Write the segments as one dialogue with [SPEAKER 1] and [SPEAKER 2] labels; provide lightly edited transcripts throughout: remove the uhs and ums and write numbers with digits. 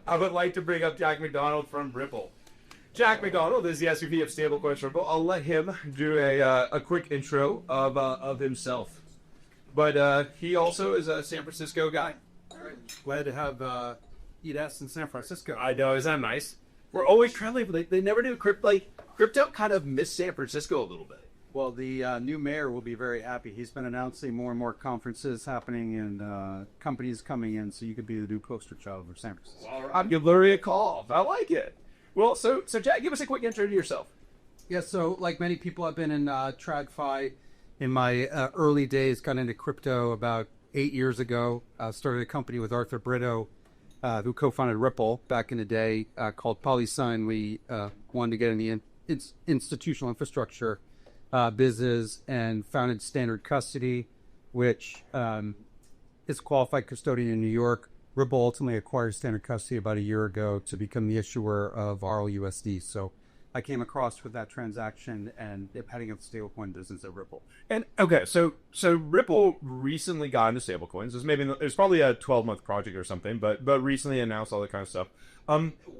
[SPEAKER 1] I would like to bring up Jack McDonald from Ripple. Jack McDonald is the SVP of Stablecoins for Ripple. I'll let him do a quick intro of himself. But he also is a San Francisco guy.
[SPEAKER 2] Glad to have EDS in San Francisco.
[SPEAKER 1] I know, isn't that nice? We're always trying to leave. They never do crypto. Like, crypto kind of missed San Francisco a little bit.
[SPEAKER 2] Well, the new mayor will be very happy. He's been announcing more and more conferences happening and companies coming in, so you could be the new poster child for San Francisco.
[SPEAKER 1] All right. I'm giving Larry a call. I like it. Well, so Jack, give us a quick intro to yourself.
[SPEAKER 2] Yeah, so like many people, I've been in TradFi in my early days, got into crypto about 8 years ago. Started a company with Arthur Britto, who co-founded Ripple back in the day, called PolySign. We wanted to get in the institutional infrastructure business and founded Standard Custody, which is a qualified custodian in New York. Ripple ultimately acquired Standard Custody about a year ago to become the issuer of RLUSD. So I came across with that transaction and heading up the stablecoin business at Ripple.
[SPEAKER 1] And okay, so Ripple recently got into stablecoins. It was probably a 12-month project or something, but recently announced all that kind of stuff.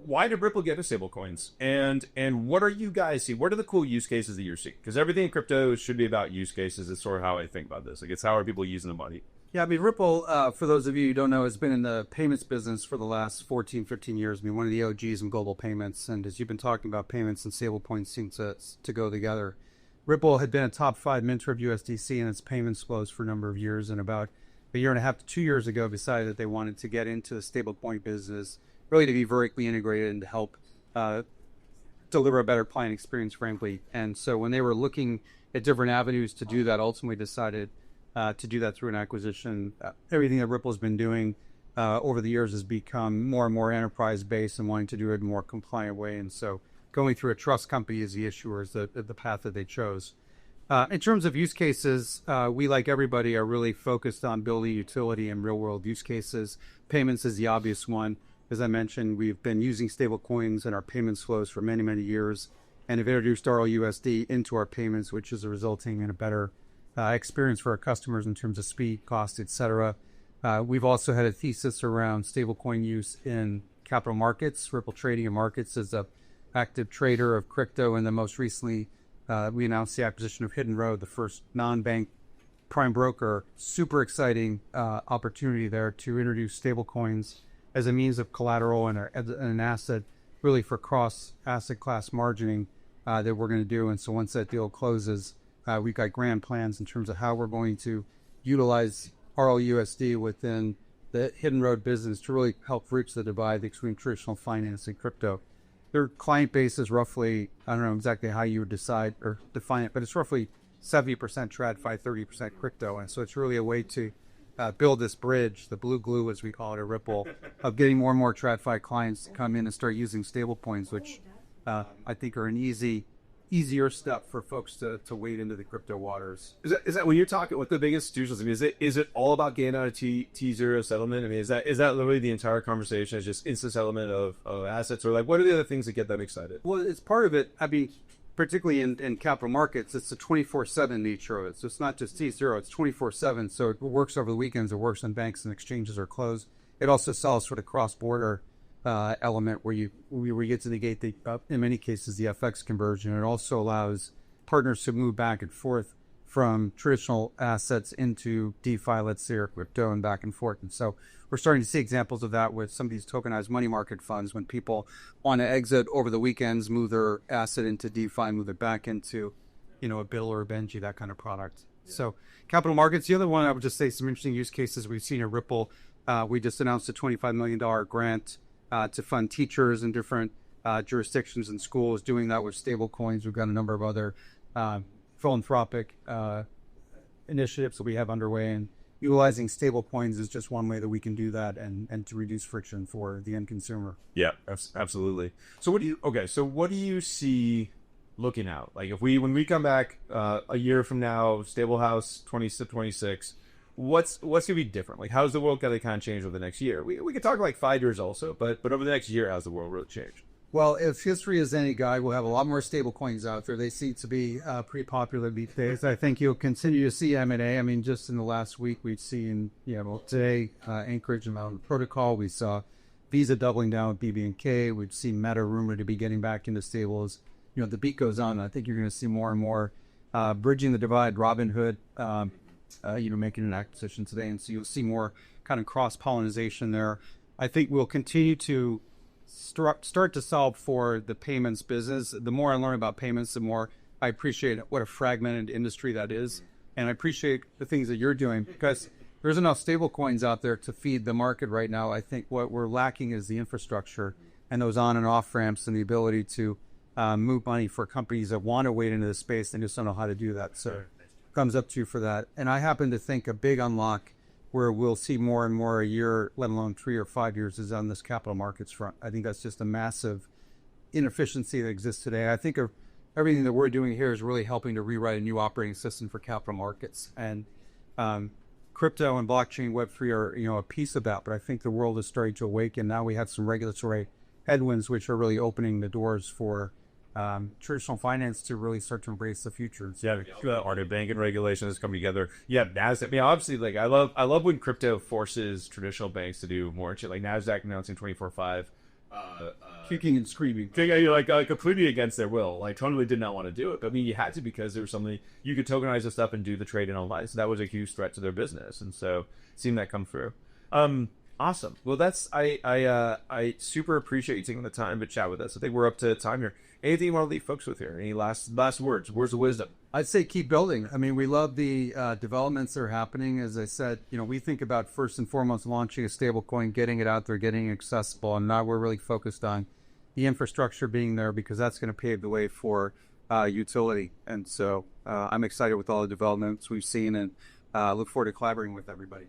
[SPEAKER 1] Why did Ripple get into stablecoins? And what are you guys see? What are the cool use cases that you're seeing? Because everything in crypto should be about use cases. It's sort of how I think about this. Like, it's how are people using the money?
[SPEAKER 2] Yeah, I mean, Ripple, for those of you who don't know, has been in the payments business for the last 14, 15 years. I mean, one of the OGs in global payments. And as you've been talking about, payments and stablecoins seem to go together. Ripple had been a top 5 minter of USDC in its payments flows for a number of years. And about a year and a half to 2 years ago, decided that they wanted to get into the stablecoin business, really to be vertically integrated and to help deliver a better client experience, frankly. And so when they were looking at different avenues to do that, ultimately decided to do that through an acquisition. Everything that Ripple's been doing over the years has become more and more enterprise-based and wanting to do it in a more compliant way. And so going through a trust company as the issuer is the path that they chose. In terms of use cases, we, like everybody, are really focused on building utility and real-world use cases. Payments is the obvious one. As I mentioned, we've been using stablecoins in our payments flows for many, many years and have introduced RLUSD into our payments, which is resulting in a better experience for our customers in terms of speed, cost, etc. We've also had a thesis around stablecoin use in capital markets. Ripple Trading and Markets is an active trader of crypto, and then most recently we announced the acquisition of Hidden Road, the first non-bank prime broker. Super exciting opportunity there to introduce stablecoins as a means of collateral and an asset, really for cross asset class margining that we're going to do. And so once that deal closes, we've got grand plans in terms of how we're going to utilize RLUSD within the Hidden Road business to really help bridge the divide between traditional finance and crypto. Their client base is roughly, I don't know exactly how you would decide or define it, but it's roughly 70% TradFi, 30% crypto. And so it's really a way to build this bridge, the blue glue, as we call it at Ripple, of getting more and more TradFi clients to come in and start using stablecoins, which I think are an easier step for folks to wade into the crypto waters.
[SPEAKER 1] Is that when you're talking with the big institutions? I mean, is it all about getting out of T0 settlement? I mean, is that literally the entire conversation? Is just instant settlement of assets, or like what are the other things that get them excited?
[SPEAKER 2] Well, it's part of it. I mean, particularly in capital markets, it's the 24/7 nature of it. So it's not just T0; it's 24/7. So it works over the weekends. It works when banks and exchanges are closed. It also solves for the cross-border element where you get to negate in many cases the FX conversion. It also allows partners to move back and forth from traditional assets into DeFi, let's say, or crypto, and back and forth. And so we're starting to see examples of that with some of these tokenized money market funds when people want to exit over the weekends, move their asset into DeFi, move it back into, a Bill or a Benji, that kind of product. Yeah. So capital markets, the other one I would just say some interesting use cases we've seen at Ripple. We just announced a $25 million grant to fund teachers in different jurisdictions and schools, doing that with stable coins. We've got a number of other philanthropic initiatives that we have underway, and utilizing stable coins is just one way that we can do that and to reduce friction for the end consumer.
[SPEAKER 1] Yeah, absolutely. So what do you see looking out? Like when we come back a year from now, Stable House 2026, what's going to be different? Like, how's the world going to kind of change over the next year? We could talk like 5 years also, but over the next year, how's the world really changed?
[SPEAKER 2] Well, if history is any guide, we'll have a lot more stable coins out there. They seem to be pretty popular these days. I think you'll continue to see M&A. I mean, just in the last week, we've seen, today, Anchorage and Mountain Protocol. We saw Visa doubling down with BB&K. We've seen Meta rumored to be getting back into stables. The beat goes on. I think you're going to see more and more bridging the divide. Robinhood, making an acquisition today, and so you'll see more kind of cross-pollination there. I think we'll continue to start to solve for the payments business. The more I learn about payments, the more I appreciate what a fragmented industry that is. And I appreciate the things that you're doing, because there's enough stable coins out there to feed the market right now. I think what we're lacking is the infrastructure and those on and off ramps and the ability to move money for companies that want to wade into the space and just don't know how to do that. So thumbs up to you for that. And I happen to think a big unlock where we'll see more and more a year, let alone 3 or 5 years, is on this capital markets front. I think that's just a massive inefficiency that exists today. I think everything that we're doing here is really helping to rewrite a new operating system for capital markets. And crypto and blockchain Web3 are a piece of that, but I think the world is starting to awaken. Now we have some regulatory headwinds which are really opening the doors for traditional finance to really start to embrace the future.
[SPEAKER 1] Yeah, art of banking regulations come together. Yeah, Nasdaq. I mean, obviously, I love when crypto forces traditional banks to do more shit. Like Nasdaq announcing 24/5,
[SPEAKER 2] kicking and screaming,
[SPEAKER 1] completely against their will. Like, totally did not want to do it. But I mean, you had to, because there was something you could tokenize the stuff and do the trading online. So that was a huge threat to their business, and so seeing that come through. Awesome. Well, I super appreciate you taking the time to chat with us. I think we're up to time here. Anything you want to leave folks with here? Any last words? Words of wisdom?
[SPEAKER 2] I'd say keep building. I mean, we love the developments that are happening. As I said, we think about first and foremost launching a stable coin, getting it out there, getting it accessible, and now we're really focused on the infrastructure being there, because that's going to pave the way for utility. And so I'm excited with all the developments we've seen, and look forward to collaborating with everybody.